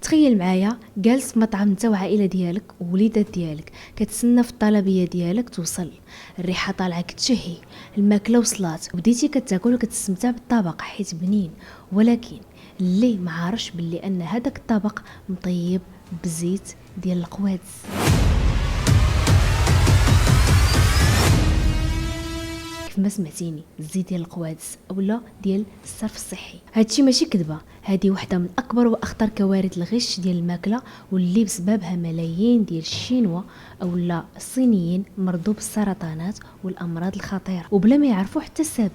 تخيل معايا جالس في مطعم انت والعائله ديالك ووليدات ديالك، كتسنى في الطلبيه ديالك توصل، الريحه طالعه كتشهي، الماكله وصلات، بديتي كتاكل وكتستمتع بالطبق حيت بنين، ولكن اللي ما عارفش باللي ان هذاك الطبق مطيب بزيت ديال القوادس. ما سمعتيني، الزيت ديال القوادس اولا ديال الصرف الصحي. هادشي ماشي كذبه، هذه وحده من اكبر واخطر كوارث الغش ديال الماكله، واللي بسببها ملايين ديال الشينوا اولا الصينيين مرضوا بالسرطانات والامراض الخطيره وبلا ما يعرفوا حتى السبب.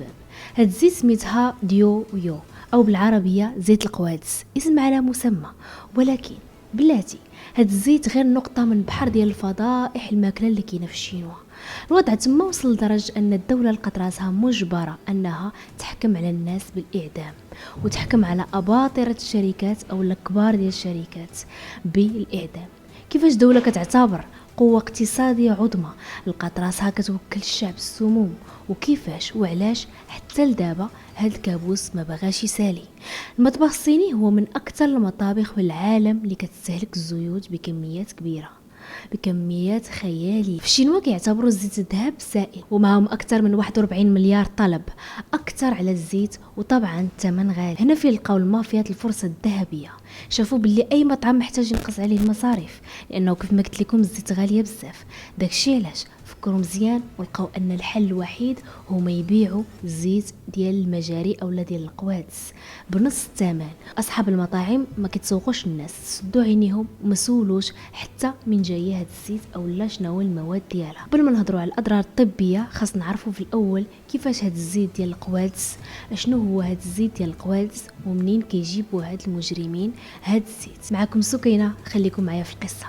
هاد الزيت سميتها ديو ويو او بالعربيه زيت القوادس، اسم على مسمى، ولكن بلاتي هاد الزيت غير نقطه من بحر ديال الفضائح الماكله اللي كاينه في الشينوا. الوضع تما وصل لدرجة أن الدولة لقات راسها مجبرة أنها تحكم على الناس بالإعدام، وتحكم على أباطرة الشركات أو الكبار ديال الشركات بالإعدام. كيفاش دولة كتعتبر قوة اقتصادية عظمى لقات راسها كتوكل الشعب السموم، وكيفاش وعلاش حتى لدابا هاد الكابوس ما بغاش يسالي. المطبخ الصيني هو من أكثر المطابخ في العالم اللي كتستهلك الزيوت بكميات كبيرة، بكميات خيالية. في الشينوا كيعتبروا الزيت الذهب سائل، ومعهم اكثر من 41 مليار طلب اكثر على الزيت، وطبعا الثمن غالي. هنا فين لقاو المافيات الفرصه الذهبيه، شافوا باللي اي مطعم محتاج ينقص عليه المصاريف، لانه كيف ما قلت لكم الزيت غاليه بزاف. داكشي علاش فكروا مزيان ولقاو ان الحل الوحيد هما يبيعوا الزيت ديال المجاري اولا ديال القوادس بنص الثمن. اصحاب المطاعم ما كيتسوقوش الناس، سدوا عينيهم وما سولوش حتى من جايه هاد الزيت اولا شنو هو المواد ديالها. قبل ما نهضروا على الاضرار الطبيه خاص نعرفوا في الاول كيفاش هاد الزيت ديال القوادس، اشنو هو هاد الزيت ديال القوادس ومنين كيجيبوا هاد المجرمين هاد الزيت. معكم سكينه، خليكم معايا في القصه.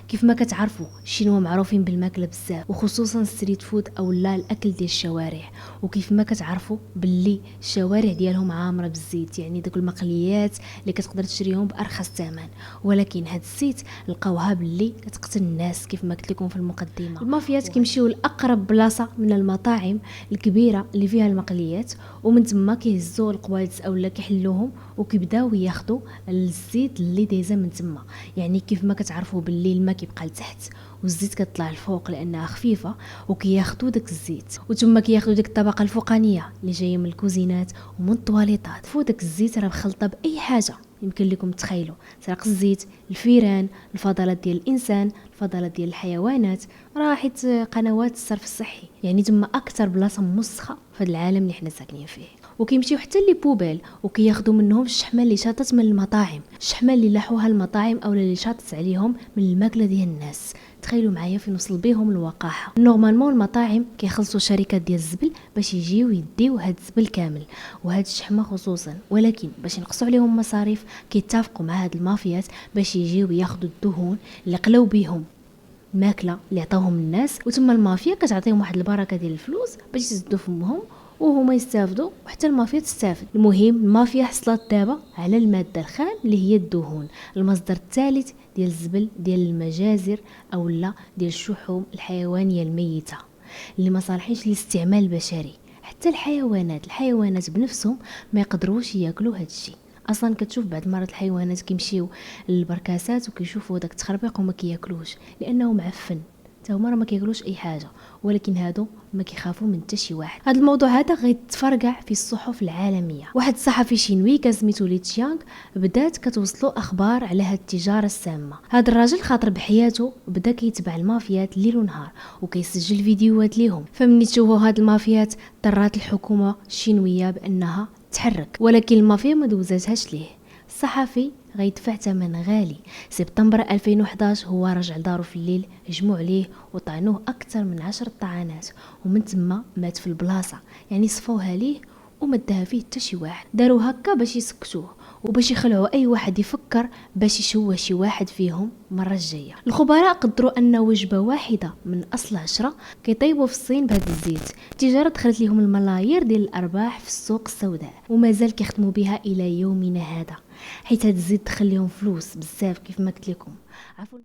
كيف ما كتعرفوا الشينوا معروفين بالماكله بزاف، وخصوصا الستريت فود اولا الاكل ديال الشوارع، وكيف ما كتعرفوا باللي الشوارع ديالهم عامره بالزيت، يعني داك المقليات اللي كتقدر تشريهم بارخص ثمن. ولكن هاد الزيت لقاوها باللي كتقتل الناس. كيف ما قلت لكم في المقدمه، المافيات كيمشيو لاقرب بلاصه من المطاعم الكبيره اللي فيها المقليات، ومن تما كيهزوا القوادس اولا كيحلوهم وكيبداو ياخذوا الزيت اللي دايزه من تما. يعني كيف ما كتعرفوا باللي الماء كيبقى لتحت والزيت كتطلع الفوق لانها خفيفه، وكياخذوا داك الزيت وثم كياخذوا ديك الطبقه الفوقانيه اللي جايه من الكوزينات ومن الطواليطات. فوق داك الزيت راه مخلطه باي حاجه يمكن لكم تخيلوا، سرق الزيت، الفيران، الفضلات ديال الانسان، الفضلات ديال الحيوانات، راحت قنوات الصرف الصحي. يعني تما اكثر بلاصه موسخه في العالم اللي حنا ساكنين فيه. وكيمشيو حتى لي بوبال وكياخذوا منهم الشحمه اللي شاطت من المطاعم، الشحمه اللي لاحوها المطاعم اولا اللي شاطت عليهم من الماكله ديال الناس. تخيلوا معايا فين وصل بهم الوقاحه. نورمالمون المطاعم كيخلصوا شركات ديال الزبل باش يجيو يديو هاد الزبل كامل وهاد الشحمه خصوصا، ولكن باش ينقصوا عليهم مصاريف كيتفقوا مع هاد المافيات باش يجيو ياخذوا الدهون اللي قلاو بهم الماكله اللي عطاوهم الناس، وثم المافيا كتعطيهم واحد البركه ديال الفلوس باش يزدوا فمهم وهما يستافدوا وحتى المافيا تستافد. المهم المافيا حصلت دابا على الماده الخام اللي هي الدهون، المصدر الثالث ديال الزبل ديال المجازر اولا ديال الشحوم الحيوانيه الميته اللي ما صالحينش للاستعمال البشري. حتى الحيوانات بنفسهم ما يقدروش ياكلوا هذا الشيء. اصلا كتشوف بعض المرات الحيوانات كيمشيو للبركاسات وكيشوفوا داك التخربيق وما كياكلوش لانه معفن، تا هما ما كياكلوش اي حاجه، ولكن هادو ما كيخافوا من حتى شي واحد. هذا الموضوع هذا غيتفرقع في الصحف العالميه. واحد الصحفي شينوي كان سميتو لي تشيانغ بدات كتوصلو اخبار على هاد التجاره السامه. هذا الراجل خاطر بحياته بدا كيتبع المافيات ليل ونهار وكيسجل فيديوهات ليهم. فمني تشوفوا هاد المافيات اضطرات الحكومه الشينويه بانها تحرك، ولكن المافيا ما دوزاتهاش ليه. الصحفي غيدفع ثمن غالي. سبتمبر 2011 هو رجع لدارو في الليل، هجموا عليه وطعنوه اكثر من 10 طعنات، ومن تما مات في البلاصه. يعني صفوها ليه وما داها فيه حتى شي واحد، داروا هكا باش يسكتوه وباش يخلعوا اي واحد يفكر باش يشوه شي واحد فيهم المره الجايه. الخبراء قدروا ان وجبه واحده من اصل 10 كيطيبوا في الصين بهذا الزيت. التجاره دخلت لهم الملايير ديال الارباح في السوق السوداء، ومازال كيخدموا بها الى يومنا هذا، حيت هذا الزيت دخل لهم فلوس بزاف كيف ما قلت لكم. عفوا.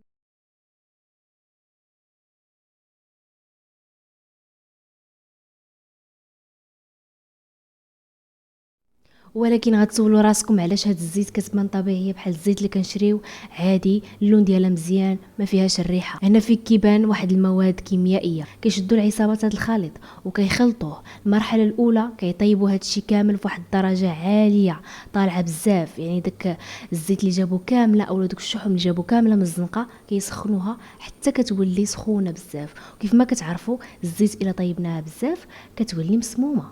ولكن غتسولوا راسكم علاش هاد الزيت كتبان طبيعيه بحال الزيت اللي كنشريو عادي، اللون ديالها مزيان ما فيهاش الريحه. هنا فين كيبان واحد المواد كيميائيه كيشدوا العصابات هاد الخليط وكيخلطوه. المرحله الاولى كيطيبوا هاد الشيء كامل فواحد الدرجه عاليه طالعه بزاف، يعني داك الزيت اللي جابو كامله او داك الشحوم اللي جابو كامله من الزنقه كيسخنوها حتى كتولي سخونه بزاف. وكيف ما كتعرفوا الزيت الا طيبناها بزاف كتولي مسمومه.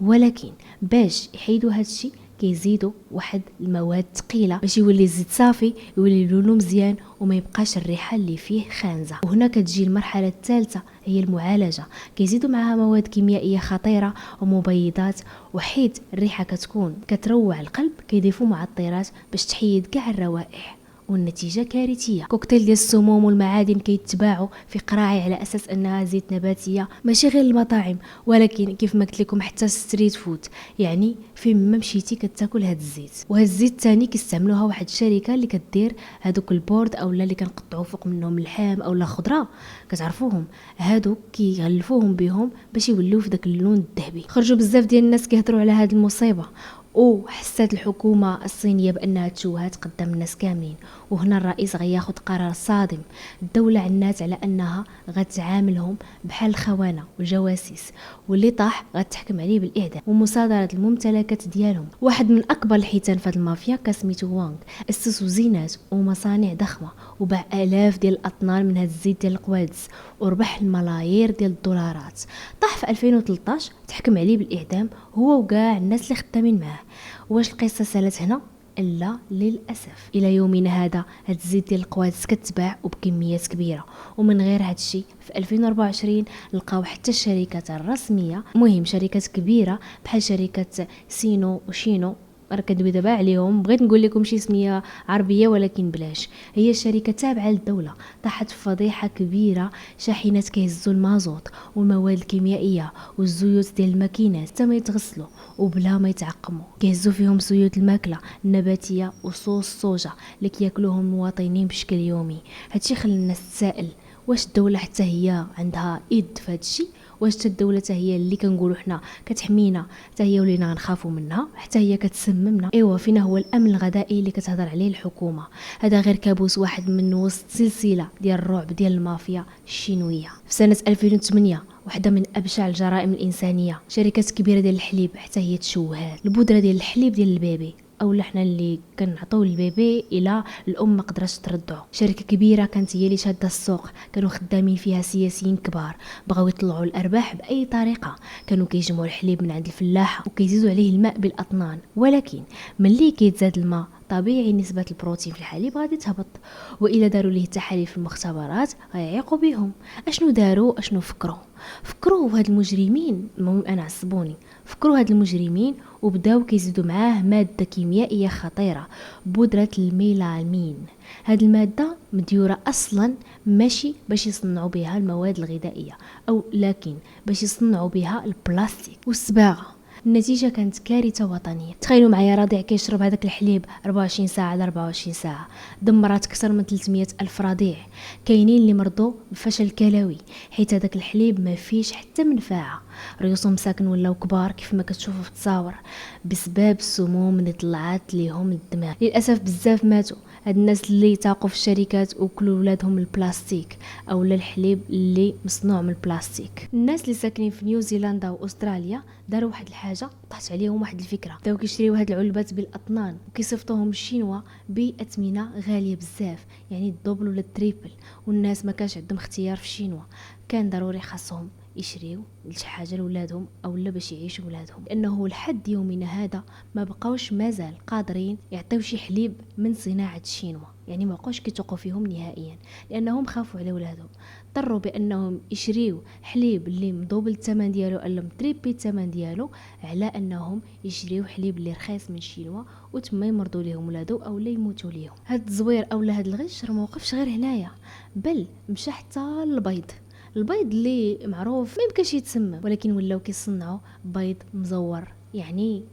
ولكن باش يحيدوا هاد الشيء كيزيدوا واحد المواد ثقيله باش يولي الزيت صافي، يولي لونه مزيان وما يبقاش الريحه اللي فيه خانزه. وهنا كتجي المرحله الثالثه هي المعالجه، كيزيدوا معها مواد كيميائيه خطيره ومبيضات، وحيت الريحه كتكون كتروع القلب كيضيفوا معطرات باش تحيد كاع الروائح، والنتيجه كارثيه. كوكتيل ديال السموم والمعادن كيتباعوا في قراعي على اساس انها زيت نباتيه، ماشي غير المطاعم ولكن كيف ما قلت لكم حتى الستريت فود، يعني فين ما مشيتي كتاكل هاد الزيت. وهاد الزيت الثاني كيستعملوها واحد الشركه اللي كدير هادوك البورد اولا اللي كنقطعوا فوق منهم اللحم اولا خضره، كتعرفوهم هادوك كيغلفوهم بهم باش يوليو في داك اللون الذهبي. خرجوا بزاف ديال الناس كيهضروا على هاد المصيبه، وحست الحكومة الصينية بأنها تشوهات قدام الناس كاملين. وهنا الرئيس غياخد قرار صادم. الدولة عنات على أنها غتعاملهم بحال الخونة والجواسيس، واللي طاح غتحكم عليه بالإعدام ومصادرة الممتلكات ديالهم. واحد من أكبر الحيتان في المافيا كسميتو وانغ أسس زينات ومصانع ضخمة وباع آلاف ديال الأطنان من هاد الزيت ديال القوادس وربح الملايير ديال الدولارات. طاح في 2013 تحكم عليه بالإعدام هو وكاع الناس اللي خدامين معاه. واش القصه سالت هنا؟ الا للاسف الى يومنا هذا هاد الزيت ديال القوادس كتباع وبكميات كبيره. ومن غير هاد الشيء في 2024 لقاو حتى الشركات الرسميه، مهم شركات كبيره بحال شركه سينو وشينو، راه كندوي دابا عليهم، بغيت نقول لكم شي سميه عربيه ولكن بلاش، هي الشركه تابعه للدوله، طاحت في فضيحه كبيره. شاحنات كيهزوا المازوت والمواد الكيميائيه والزيوت ديال الماكينات حتى ما يتغسلوا وبلا ما يتعقموا، كيهزوا فيهم زيوت الماكله النباتيه وصوص الصوجا اللي كياكلوهم المواطنين بشكل يومي. هادشي خلى الناس تسائل، واش الدوله حتى هي عندها ايد في هادشي؟ واش الدوله حتى هي اللي كنقولوا حنا كتحمينا حتى هي ولينا نخافوا منها، حتى هي كتسممنا؟ ايوا فينا هو الامن الغذائي اللي كتهضر عليه الحكومه؟ هذا غير كابوس واحد من وسط سلسله ديال الرعب ديال المافيا الشينويه. في سنه 2008 واحدة من أبشع الجرائم الإنسانية، شركات كبيرة ديال الحليب حتى هي تشوهات. البودرة ديال الحليب ديال البيبي اولا حنا اللي كنعطيو للبيبي الى الام ما قدرتش ترضعو، شركه كبيره كانت هي اللي شاده السوق، كانوا خدامين فيها سياسيين كبار بغاو يطلعوا الارباح باي طريقه، كانوا كيجمعوا الحليب من عند الفلاحه وكيزيدوا عليه الماء بالاطنان. ولكن ملي كيتزاد الماء طبيعي نسبة البروتين في الحليب غادي تهبط، وإلا داروا ليه التحاليل في المختبرات غيعيقوا بهم. اشنو داروا؟ اشنو فكروا هاد المجرمين، المهم انا عصبوني، فكروا هاد المجرمين وبداو كيزيدوا معاه ماده كيميائيه خطيره، بودره الميلامين. هاد الماده مديوره اصلا ماشي باش يصنعوا بها المواد الغذائيه او لكن باش يصنعوا بها البلاستيك والصباغه. النتيجه كانت كارثه وطنيه. تخيلوا معايا رضيع كيشرب هذاك الحليب 24 ساعه على 24 ساعه، دمرات اكثر من 300 الف رضيع. كاينين اللي مرضوا بفشل كلوي حيت هذاك الحليب ما فيش حتى منفعه، ريوسهم مساكن ولاو كبار كيف ما كتشوفوا في التصاور بسبب السموم اللي طلعت ليهم الدماغ. للاسف بزاف ماتوا هاد الناس اللي تاقوا في الشركات وكلوا ولادهم البلاستيك او الحليب اللي مصنوع من البلاستيك. الناس اللي ساكنين في نيوزيلندا واستراليا داروا واحد الحاجه طاحت عليهم واحد الفكره، بداو كيشريو هاد العلبات بالاطنان وكيصيفطوهم الشينوا باثمنه غاليه بزاف، يعني الدوبل ولا التريبل، والناس ما كانش عندهم اختيار في الشينوا، كان ضروري خاصهم يشريو شي حاجه لولادهم او لا باش يعيشوا ولادهم، لانه لحد يومنا هذا ما بقاوش مازال قادرين يعطيو شي حليب من صناعه الشينوا، يعني ما بقاوش كيتوقوا فيهم نهائيا لانهم خافوا على ولادهم. اضطروا بانهم يشريو حليب اللي مضوبل الثمن ديالو الا متريبي الثمن ديالو، على انهم يشريو حليب اللي رخيص من الشينوا وتما يمرضوا ليهم ولادو او لا يموتوا ليهم. هاد الزوير اولا هاد الغش راه ما وقفش غير هنايا، بل مشى حتى للبيض. البيض اللي معروف ما يمكنش يتسمم، ولكن ولاو كيصنعوا بيض مزور، يعني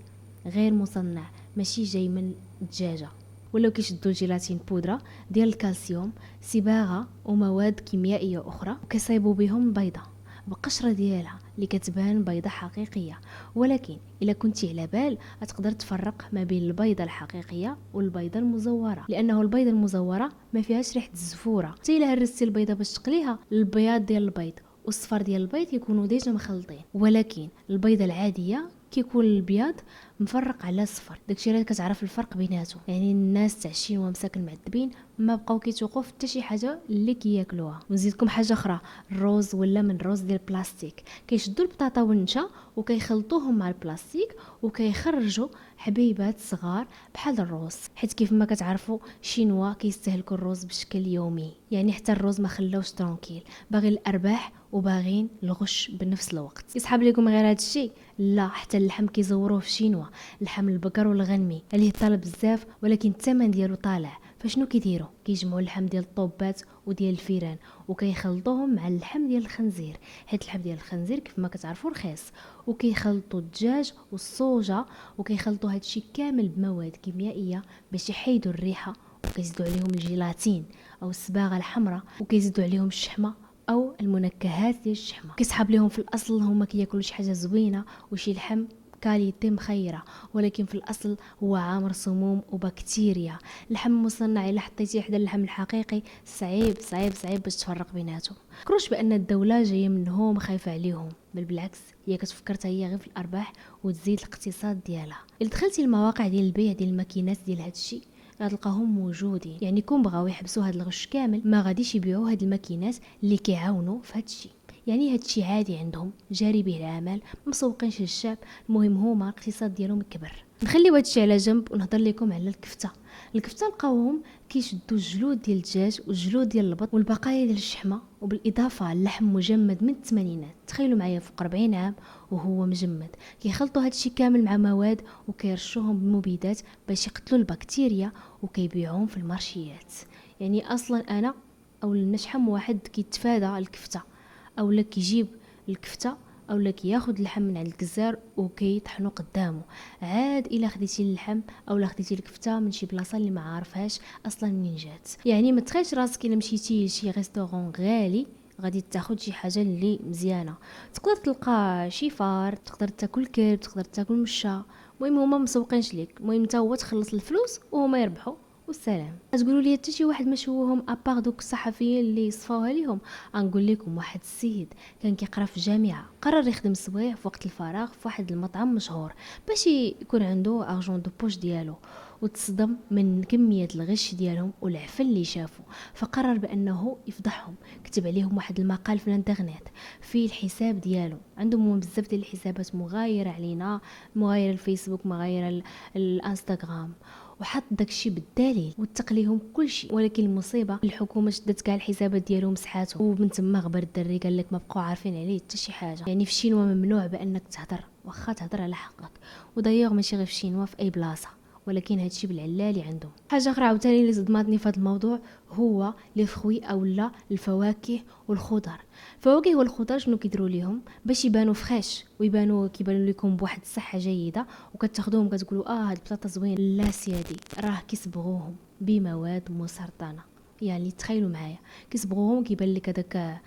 غير مصنع، ماشي جاي من الدجاجه. ولاو كيشدوا الجيلاتين بودره ديال الكالسيوم، صباغه ومواد كيميائيه اخرى وكيصايبوا بهم البيضه. بالقشره ديالها اللي كتبان بيضه حقيقيه. ولكن الا كنتي على بال تقدر تفرق ما بين البيضه الحقيقيه والبيضه المزوره، لانه البيضه المزوره ما فيهاش ريحه الزفوره. حتى الا هرستي البيضه باش تقليها، البياض ديال البيض والصفر ديال البيض يكونوا ديجا مخلطين. ولكن البيضه العاديه كيكون البياض مفرق على الصفر، داكشي اللي كتعرف الفرق بيناتهم. يعني الناس تاع الشينوا مساكن معذبين ما بقاو كيتوقفوا في حتى شي حاجه اللي كياكلوها. ونزيدكم حاجه اخرى، الروز ولا من الروز ديال البلاستيك، كيشدوا البطاطا والنشا وكيخلطوهم مع البلاستيك وكيخرجوا حبيبات صغار بحال الروز. حيت كيف ما كتعرفوا الشينوا كيستهلكوا الروز بشكل يومي، يعني حتى الروز ما خلاوش ترونكيل، باغي الارباح وباغين الغش بنفس الوقت. يسحب لكم غير هذا الشيء؟ لا، حتى اللحم كيزوروه في الشينوا، اللحم البقر والغنمي عليه طلب بزاف ولكن الثمن ديالو طالع. فشنو كيديروا؟ كيجمعوا اللحم ديال الطوبات وديال الفيران وكيخلطوهم مع اللحم ديال الخنزير، حيت اللحم ديال الخنزير كيف ما كتعرفوا رخيص. وكيخلطوا الدجاج والصوجه وكيخلطوا هادشي كامل بمواد كيميائيه باش يحيدوا الريحه، وكيزيدوا عليهم الجيلاتين او الصباغه الحمراء، وكيزيدوا عليهم الشحمه او المنكهات ديال الشحمه. كيسحب لهم في الاصل هما كياكلوا شي حاجه زوينه وشي لحم كاليتي مخيره، ولكن في الاصل هو عامر سموم وبكتيريا. اللحم المصنع الا حطيتيه حدا اللحم الحقيقي صعيب صعيب صعيب باش تفرق بيناتهم. فكروش بان الدوله جايه منهم خايفه عليهم، بل بالعكس هي كتفكر حتى هي غير في الارباح وتزيد الاقتصاد ديالها. الا دخلتي المواقع ديال البيع ديال الماكينات ديال هادشي غتلقاهم موجودين. يعني كون بغاو يحبسوا هاد الغش كامل ما غاديش يبيعوا هاد الماكينات اللي كيعاونوا في هادشي. يعني هادشي عادي عندهم، جاري به العمل، مسوقينش للشعب، المهم هما الاقتصاد ديالهم كبر. نخليو هادشي على جنب ونهضر لكم على الكفته. الكفته لقاوهم كيشدوا الجلود ديال الدجاج والجلود ديال البط والبقايا ديال الشحمه، وبالاضافه اللحم مجمد من الثمانينات. تخيلوا معايا فوق 40 عام وهو مجمد. كيخلطوا هادشي كامل مع مواد وكيرشوهم بالمبيدات باش يقتلوا البكتيريا وكيبيعوهم في المارشيات. يعني اصلا انا او نشحم واحد كيتفادى الكفته، او لا كيجيب الكفته او لا كياخذ اللحم من عند الجزار وكيطحنو قدامه. عاد الا خديتي اللحم او لا خديتي الكفته من شي بلاصه اللي ما عارفهاش اصلا منين جات. يعني ما تخيلش راسك الا مشيتي لشي ريستورون غالي غادي تاخذ شي حاجه اللي مزيانه. تقدر تلقى شي فار، تقدر تاكل كلب، تقدر تاكل مشا، المهم هما مسوقينش ليك، المهم انت هو تخلص الفلوس وهما يربحوا والسلام. تقولوا لي حتى شي واحد ما شوهم ابار دوك الصحفيين اللي صفاوها ليهم؟ غنقول لكم واحد السيد كان كيقرا في الجامعه، قرر يخدم سوايع في وقت الفراغ في واحد المطعم مشهور باش يكون عنده ارجون دو بوش ديالو، وتصدم من كميه الغش ديالهم والعفن اللي شافوا، فقرر بانه يفضحهم. كتب عليهم واحد المقال في الانترنت في الحساب ديالو، عندهم بزاف ديال الحسابات مغايره علينا، مغايره الفيسبوك، مغايره الانستغرام، وحط داكشي بالدليل واتق ليهم كلشي. ولكن المصيبه الحكومه شدت كاع الحسابات ديالهم مسحاتهم، ومن تما غبر الدري قال لك ما بقاو عارفين عليه حتى شي حاجه. يعني في الشينوا ممنوع بانك تهضر، واخا تهضر على حقك، ودايوغ ماشي غير في الشينوا، في اي بلاصه، ولكن هادشي بالعلالي عندهم. حاجه اخرى عاوتاني اللي صدماتني في هذا الموضوع هو لي فروي اولا الفواكه والخضر. الفواكه والخضر شنو كيديروا ليهم باش يبانوا فريش كيبانوا لكم بواحد الصحه جيده، وكتاخذوهم كتقولوا هاد البطاطا زوين؟ لا سيادي، راه كيصبغوهم بمواد مسرطنه. يعني تخيلوا معايا، كيصبغوهم كيبان لك هذاك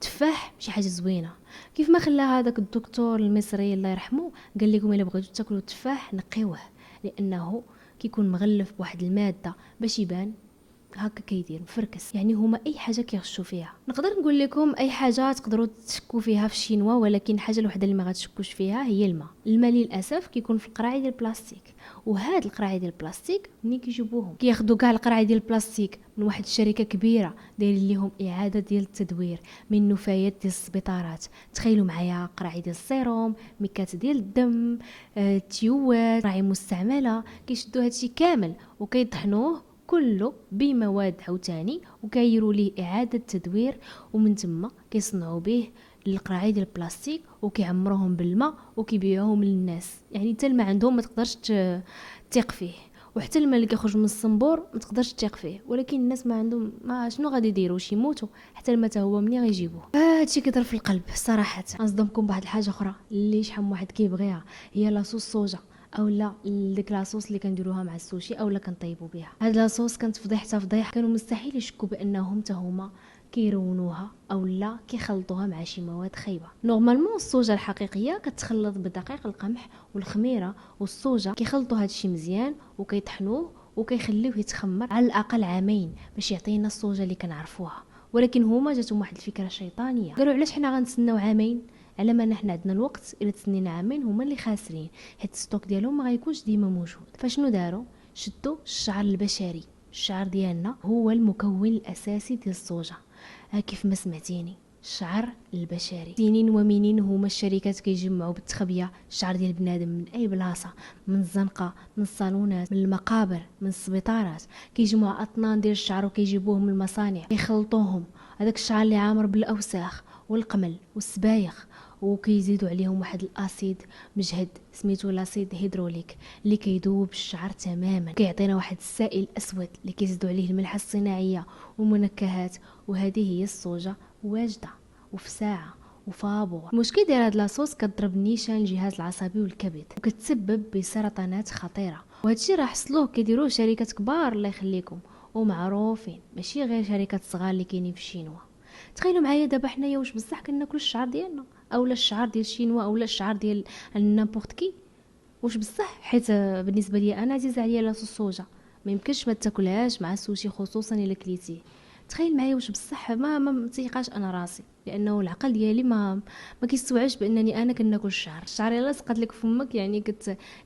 تفاح شي حاجه زوينه. كيف ما خلى هذاك الدكتور المصري الله يرحمه قال لكم الا بغيتوا تاكلوا التفاح نقيوه، لانه كيكون مغلف بواحد الماده باش يبان هكا كيدير مفركس. يعني هما اي حاجه كيغشوا فيها. نقدر نقول لكم اي حاجه تقدروا تشكوا فيها في الشينوا، ولكن الحاجه الوحيده اللي ما غتشكوش فيها هي الماء للاسف كيكون في القراعي ديال البلاستيك. وهاد القراعي ديال البلاستيك ملي كيجيبوهم كياخذوا كاع القراعي ديال البلاستيك من واحد الشركه كبيره دايرين ليهم اعاده ديال التدوير من نفايات ديال السبيطارات. تخيلوا معايا قراعي ديال السيروم، ميكات ديال الدم، تيوات، قراعي مستعمله، كيشدوا هادشي كامل وكيطحنوه كله بمواد عاوتاني وكايروا ليه اعاده تدوير، ومن تما كيصنعوا به القراعي ديال البلاستيك وكيعمروهم بالماء وكيبيعوهم للناس. يعني حتى الماء عندهم ما تقدرش تثق فيه، وحتى الماء اللي كيخرج من الصنبور ما تقدرش تثق فيه، ولكن الناس ما عندهم ما شنو غادي يديروا؟ واش يموتوا؟ حتى الماء حتى هو منين غيجيبوه؟ هادشي كيضرب في القلب صراحه. نصدمكم بواحد الحاجه اخرى اللي شحال واحد كيبغيها، هي لاصوص صوجا او لا ديك لاصوص اللي كنديروها مع السوشي او لا كنطيبوا بها. هاد لاصوص كانت فضيحه كانوا مستحيل يشكوا بانهم حتى هما كيرونوها او لا كيخلطوها مع شي مواد خايبه. نورمالمون الصوجه الحقيقيه كتخلط بدقيق القمح والخميره والصوجه، كيخلطوا هادشي مزيان وكيطحنوه وكيخليوه يتخمر على الاقل عامين باش يعطينا الصوجه اللي كنعرفوها. ولكن هما جاتهم واحد الفكره شيطانيه، قالوا علاش حنا غنتسناو عامين على ما حنا عندنا الوقت؟ الا تسنينا عامين هما اللي خاسرين، حيت الستوك ديالهم ما غيكونش ديما موجود. فشنو داروا؟ شدوا الشعر البشري. الشعر ديالنا هو المكون الاساسي ديال الصوجه، كيف ما سمعتيني، الشعر البشري. سنين ومنين هما الشركات كيجمعوا بالتخبيه الشعر ديال بنادم من اي بلاصه، من الزنقه، من الصالونات، من المقابر، من السبيطارات، كيجمعوا اطنان ديال الشعر وكيجيبوهم من المصانع كيخلطوهم، هذاك الشعر اللي عامر بالاوساخ والقمل والسبايخ، وكيزيدوا عليهم واحد الاسيد مجهد سميتو لاسيد هيدروليك اللي كيذوب الشعر تماما، كيعطينا واحد السائل اسود اللي كيزيدوا عليه الملح الصناعيه ومنكهات. وهذه هي الصوجه، واجده وفي ساعه وفابور. المشكل ديال هاد لاصوص كتضرب نيشان الجهاز العصبي والكبد وكتسبب بسرطانات خطيره، وهادشي راه حصلوه كيديروه شركات كبار الله يخليكم ومعروفين، ماشي غير شركات صغار اللي كاينين في الشينوا. تخيلوا معايا دابا حنايا واش بصح كناكل الشعر ديالنا اولا الشعر ديال الشينوا اولا الشعر ديال نابورت كي؟ واش بصح؟ حيت بالنسبه لي انا عزيزه عليا لاصوص الصوجه، ما يمكنش ما تاكلهاش مع السوشي خصوصا الا كليتيه. تخيل معايا واش بصح ما متيقاش انا راسي، لانه العقل ديالي ما كيستوعبش بانني انا كناكل الشعر الا سقط لك فمك يعني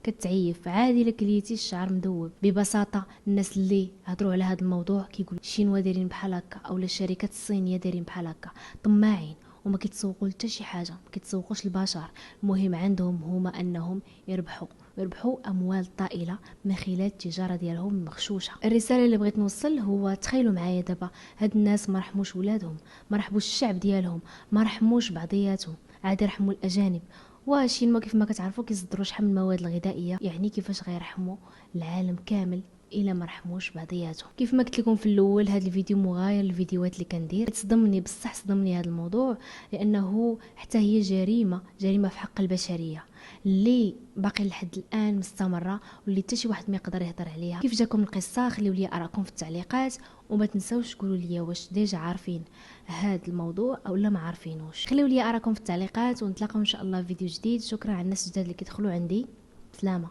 كتعيف عادي الا كليتي الشعر مذوب. ببساطه الناس اللي هضروا على هذا الموضوع كيقول الشينوا دايرين بحال هكا اولا الشركات الصينيه دايرين بحال هكا، طماعين وما كيتسوقوا حتى شي حاجه، ما كيتسوقوش البشر. المهم عندهم هما انهم يربحوا اموال طائله من خلال التجاره ديالهم المغشوشه. الرساله اللي بغيت نوصل هو تخيلوا معايا دابا هاد الناس ما رحموش ولادهم، ما رحموش الشعب ديالهم، ما رحموش بعضياتهم، عاد يرحموا الاجانب. واشين ما كيف ما كتعرفوا كيصدروا شحال من المواد الغذائيه، يعني كيفاش غيرحموا العالم كامل الا ما رحموش بعضياتهم؟ كيف ما قلت لكم في الاول هذا الفيديو مغاير للفيديوهات اللي كندير. تصدمني بصح صدمني هذا الموضوع، لانه حتى هي جريمه في حق البشريه اللي باقي لحد الان مستمره واللي حتى شي واحد ما يقدر يهضر عليها. كيف جاكم القصه؟ خليوا لي اراءكم في التعليقات، وما تنساوش تقولوا لي واش ديجا عارفين هذا الموضوع او لا ما عارفينوش. خليوا لي اراءكم في التعليقات ونتلاقاو ان شاء الله في فيديو جديد. شكرا على الناس الجداد اللي كيدخلوا عندي. سلامه.